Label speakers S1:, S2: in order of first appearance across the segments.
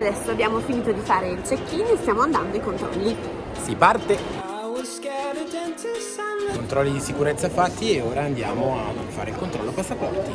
S1: Adesso abbiamo finito di fare il check-in e stiamo andando ai controlli.
S2: Si parte! Controlli di sicurezza fatti e ora andiamo a fare il controllo passaporti.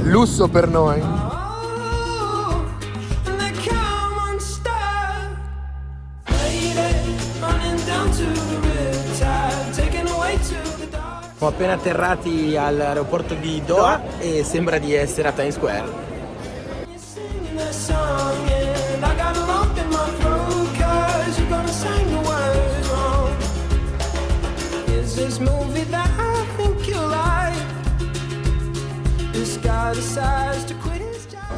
S2: Lusso per noi. Siamo appena atterrati all'aeroporto di Doha e sembra di essere a Times Square.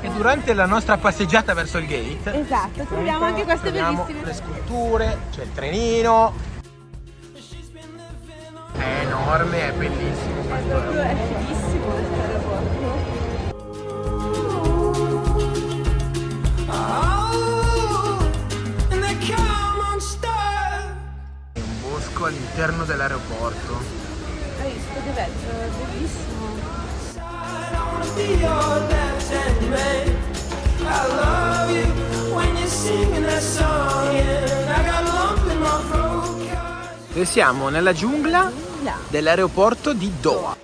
S2: E durante la nostra passeggiata verso il gate,
S1: esatto, troviamo anche queste bellissime
S2: le sculture, c'è il trenino. È enorme, è bellissimo questo.
S1: È fighissimo questo aeroporto.
S2: È un bosco all'interno dell'aeroporto.
S1: Hai visto che bello, è bellissimo.
S2: E siamo nella giungla dell'aeroporto di Doha.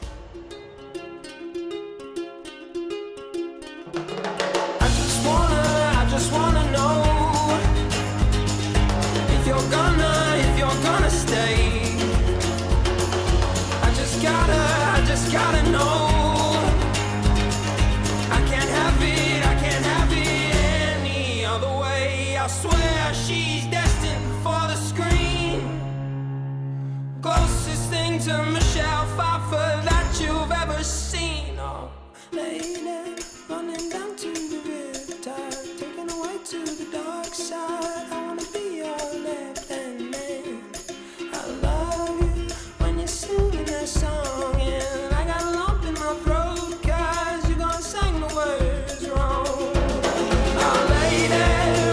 S3: To Michelle Pfeiffer that you've ever seen. Oh, lady, running down to the riptide, taken away to the dark side. I wanna be your left-hand man. I love you when you're singing that song, and I got a lump in my throat 'cause you're gonna sing the words wrong. Oh, lady,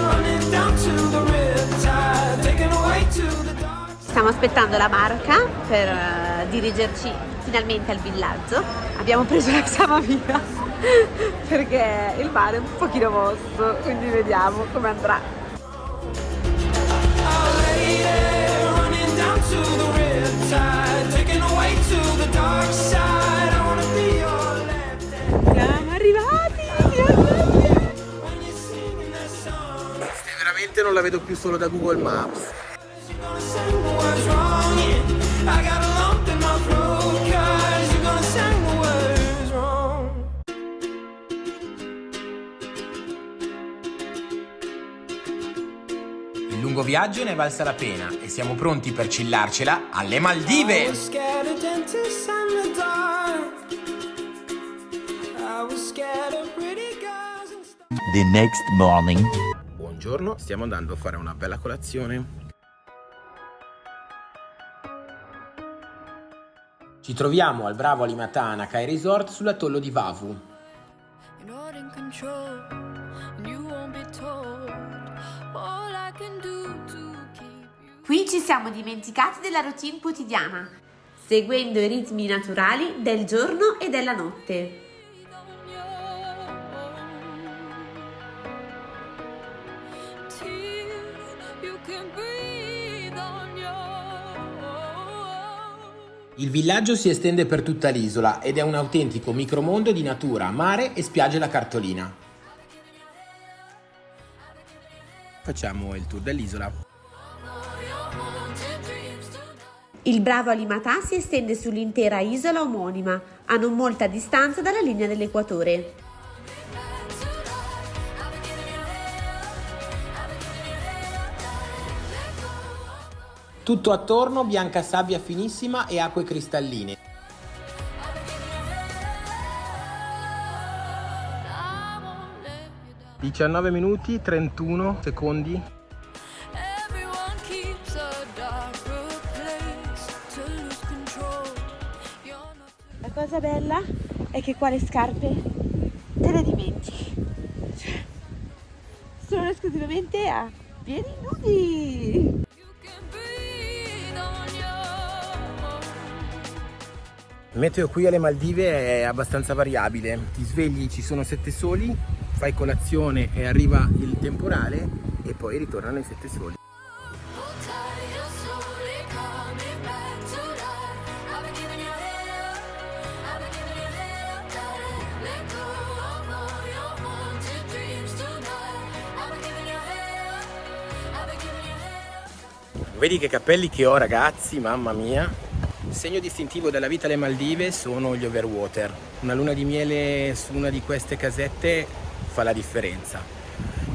S3: running down to the riptide, taken away to the dark side.
S1: Stiamo aspettando la barca per dirigerci finalmente al villaggio. Abbiamo preso la Xamavia perché il mare è un pochino mosso, quindi vediamo come andrà. Siamo arrivati!
S2: Veramente non la vedo più solo da Google Maps. Il lungo viaggio ne è valsa la pena e siamo pronti per chillarcela alle Maldive!
S4: The next morning.
S2: Buongiorno, stiamo andando a fare una bella colazione. Ci troviamo al Bravo Alimatana Kai Resort sull'atollo di Vavu.
S1: Qui ci siamo dimenticati della routine quotidiana, seguendo i ritmi naturali del giorno e della notte.
S2: Il villaggio si estende per tutta l'isola ed è un autentico micromondo di natura, mare e spiagge da cartolina. Facciamo il tour dell'isola.
S1: Il Bravo Alimatà si estende sull'intera isola omonima, a non molta distanza dalla linea dell'equatore.
S2: Tutto attorno bianca sabbia finissima e acque cristalline. (19 minuti 31 secondi).
S1: La cosa bella è che qua le scarpe te le dimentichi. esclusivamente a piedi nudi.
S2: Il meteo qui alle Maldive è abbastanza variabile. Ti svegli, ci sono 7 soli, fai colazione e arriva il temporale e poi ritornano i 7 soli. Vedi che capelli che ho, ragazzi, mamma mia. Il segno distintivo della vita alle Maldive sono gli overwater. Una luna di miele su una di queste casette fa la differenza.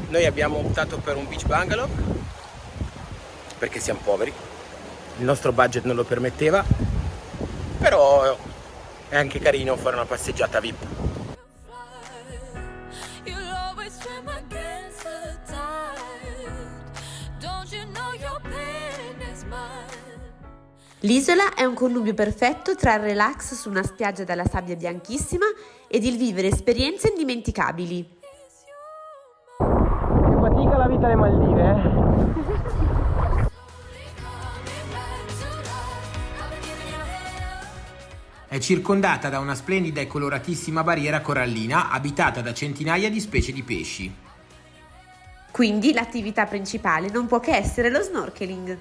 S2: Noi abbiamo optato per un beach bungalow perché siamo poveri, il nostro budget non lo permetteva, però è anche carino fare una passeggiata VIP.
S1: L'isola è un connubio perfetto tra il relax su una spiaggia dalla sabbia bianchissima ed il vivere esperienze indimenticabili.
S2: Che fatica la vita alle Maldive, È circondata da una splendida e coloratissima barriera corallina abitata da centinaia di specie di pesci.
S1: Quindi l'attività principale non può che essere lo snorkeling.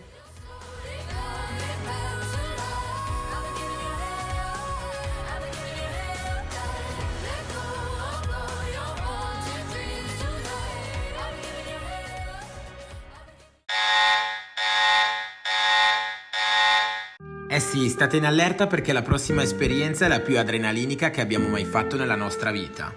S2: Eh sì, state in allerta perché la prossima esperienza è la più adrenalinica che abbiamo mai fatto nella nostra vita.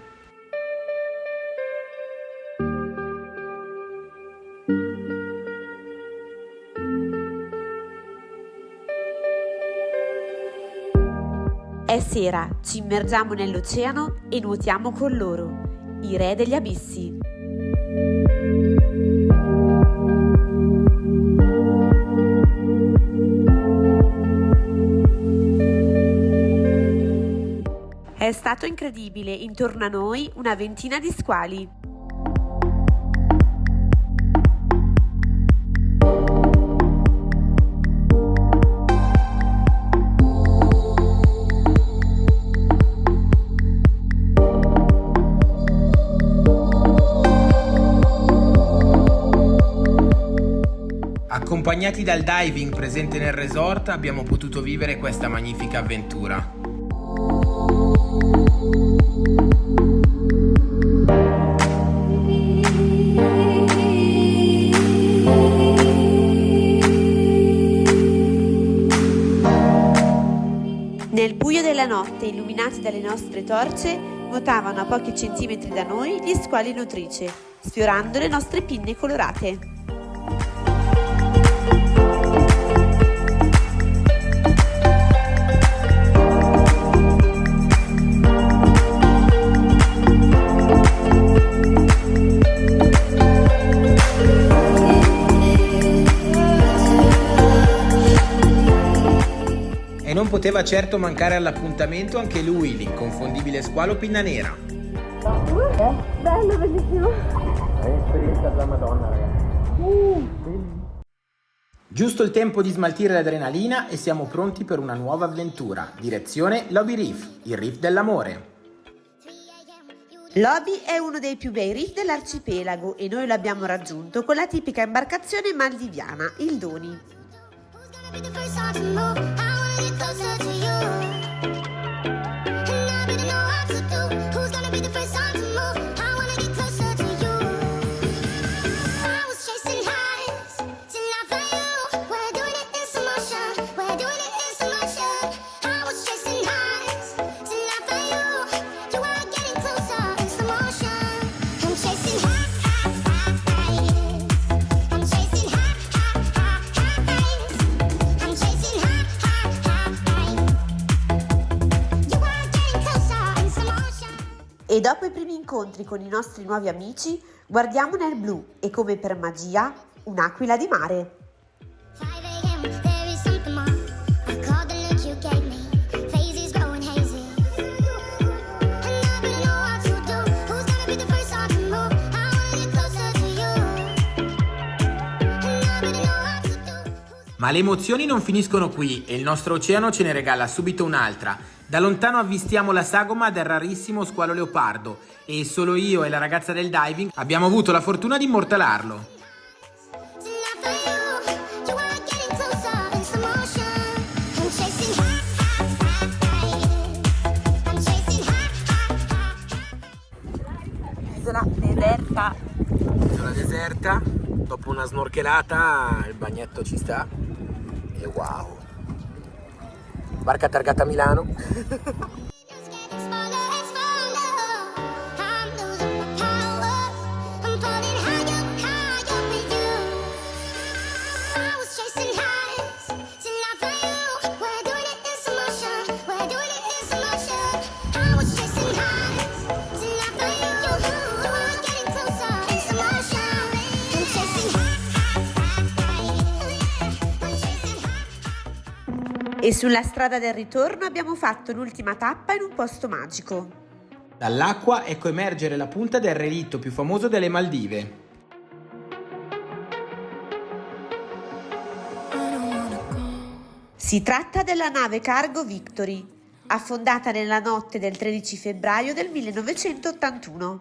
S1: È sera, ci immergiamo nell'oceano e nuotiamo con loro, i re degli abissi. È stato incredibile, intorno a noi una ventina di squali.
S2: Accompagnati dal diving presente nel resort abbiamo potuto vivere questa magnifica avventura.
S1: Nel buio della notte, illuminati dalle nostre torce, nuotavano a pochi centimetri da noi gli squali nutrice, sfiorando le nostre pinne colorate.
S2: E non poteva certo mancare all'appuntamento anche lui, l'inconfondibile squalo pinna nera.
S1: Bello, bellissimo.
S2: È un'esperienza della Madonna, ragazzi. Giusto il tempo di smaltire l'adrenalina e siamo pronti per una nuova avventura. Direzione Lobby Reef, il reef dell'amore.
S1: Lobby è uno dei più bei reef dell'arcipelago e noi lo abbiamo raggiunto con la tipica imbarcazione maldiviana, il Doni. E dopo i primi incontri con i nostri nuovi amici, guardiamo nel blu e come per magia, un'aquila di mare.
S2: Ma le emozioni non finiscono qui e il nostro oceano ce ne regala subito un'altra. Da lontano avvistiamo la sagoma del rarissimo squalo leopardo e solo io e la ragazza del diving abbiamo avuto la fortuna di immortalarlo.
S1: Isola deserta.
S2: Isola deserta, dopo una snorkelata il bagnetto ci sta e wow. Barca targata a Milano.
S1: E sulla strada del ritorno abbiamo fatto l'ultima tappa in un posto magico.
S2: Dall'acqua ecco emergere la punta del relitto più famoso delle Maldive.
S1: Si tratta della nave cargo Victory, affondata nella notte del 13 febbraio del 1981.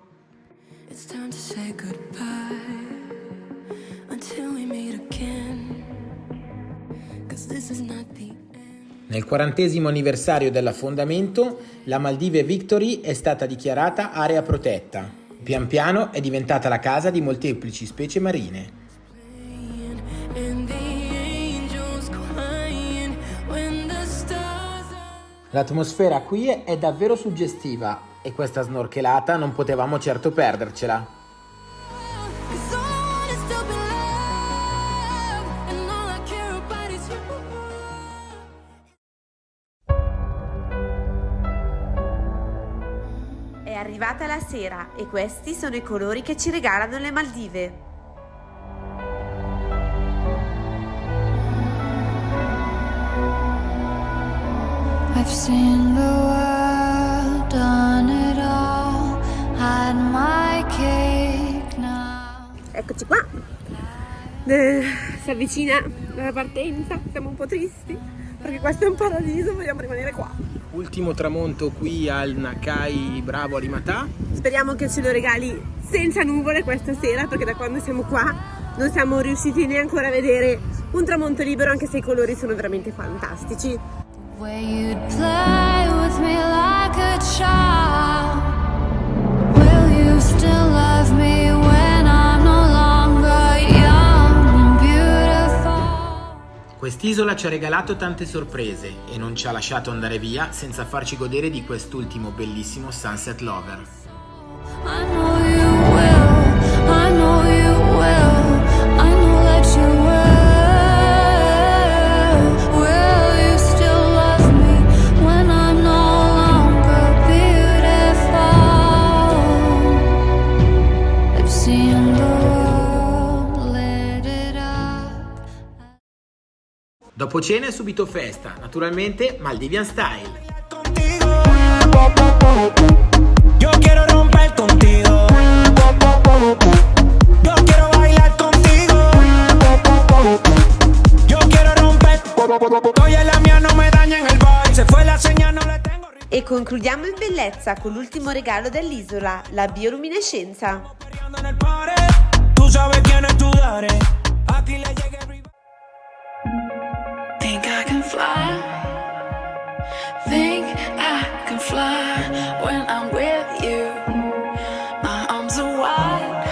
S3: It's time to say goodbye until we meet again. 'Cause this is not the end.
S2: Nel 40° anniversario dell'affondamento, la Maldive Victory è stata dichiarata area protetta. Pian piano è diventata la casa di molteplici specie marine.
S3: And the angels crying when the stars are.
S2: L'atmosfera qui è davvero suggestiva e questa snorkelata non potevamo certo perdercela.
S3: 'Cause all I want is to be loved, and all I care about is you.
S1: È arrivata la sera e questi sono i colori che ci regalano le Maldive.
S5: I've seen the world, done it all, had my cake now.
S1: Eccoci qua. Si avvicina la partenza, siamo un po' tristi perché questo è un paradiso, vogliamo rimanere qua.
S2: Ultimo tramonto qui al Nakai Bravo Alimata.
S1: Speriamo che ce lo regali senza nuvole questa sera, perché da quando siamo qua non siamo riusciti neanche a vedere un tramonto libero, anche se i colori sono veramente fantastici.
S5: Where you'd play with me like a child. Will you still love me when I'm no longer young and beautiful?
S2: Quest'isola ci ha regalato tante sorprese e non ci ha lasciato andare via senza farci godere di quest'ultimo bellissimo Sunset Lover.
S5: I know you will, I know you will, I know that you will. Will you still love me when I'm no longer beautiful? I've seen the world, lit it up.
S2: Dopo cena è subito festa, naturalmente Maldivian style.
S6: Yo quiero romper contigo. Yo quiero bailar contigo. Yo quiero romper. Oye, la mía no me daña en el boy. Se fue la señal, no le tengo.
S1: E concludiamo in bellezza con l'ultimo regalo dell'isola, la bioluminescenza.
S6: Ando en el party. Tú sabes quién es tu daddy. Aquí le llegué arriba.
S5: Think I can fly. Think I can fly when I'm with you. My arms are wide.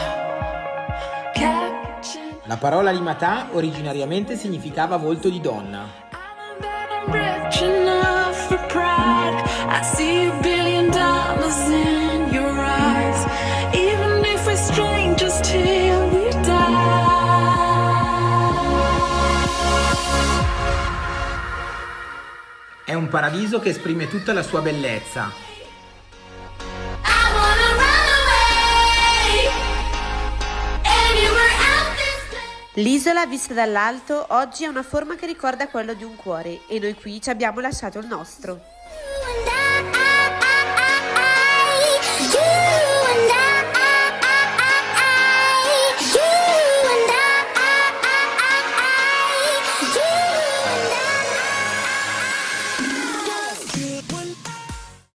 S5: Catching.
S2: La parola Alimata originariamente significava volto di donna.
S5: I'm rich enough for pride. I see a billion diamonds in your eyes. Even if we're strangers till we die.
S2: È un paradiso che esprime tutta la sua bellezza.
S5: I wanna run away anywhere out this place.
S1: L'isola vista dall'alto oggi ha una forma che ricorda quello di un cuore e noi qui ci abbiamo lasciato il nostro.